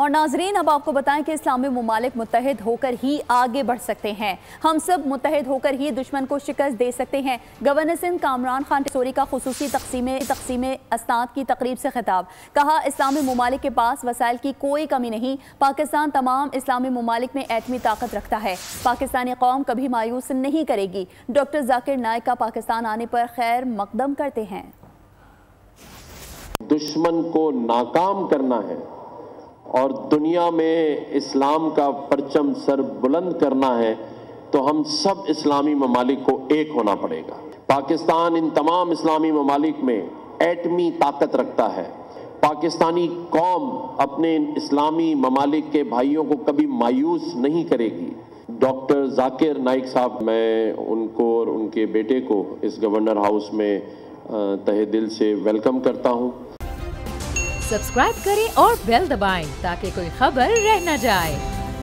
اور ناظرین اب آپ کو بتائیں کہ اسلامی ممالک متحد ہو کر ہی آگے بڑھ سکتے ہیں، ہم سب متحد ہو کر ہی دشمن کو شکست دے سکتے ہیں۔ گورنر سندھ کامران خان ٹیسوری کا خصوصی تقسیم اسناد کی تقریب سے خطاب، کہا اسلامی ممالک کے پاس وسائل کی کوئی کمی نہیں، پاکستان تمام اسلامی ممالک میں ایٹمی طاقت رکھتا ہے، پاکستانی قوم کبھی مایوس نہیں کرے گی۔ ڈاکٹر ذاکر نائک کا پاکستان آنے پر خیر مقدم کرتے ہیں۔ دشمن کو ناکام کرنا ہے اور دنیا میں اسلام کا پرچم سر بلند کرنا ہے تو ہم سب اسلامی ممالک کو ایک ہونا پڑے گا۔ پاکستان ان تمام اسلامی ممالک میں ایٹمی طاقت رکھتا ہے۔ پاکستانی قوم اپنے اسلامی ممالک کے بھائیوں کو کبھی مایوس نہیں کرے گی۔ ڈاکٹر ذاکر نائک صاحب، میں ان کو اور ان کے بیٹے کو اس گورنر ہاؤس میں تہہ دل سے ویلکم کرتا ہوں۔ سبسکرائب کریں اور بیل دبائیں تاکہ کوئی خبر رہ نہ جائے۔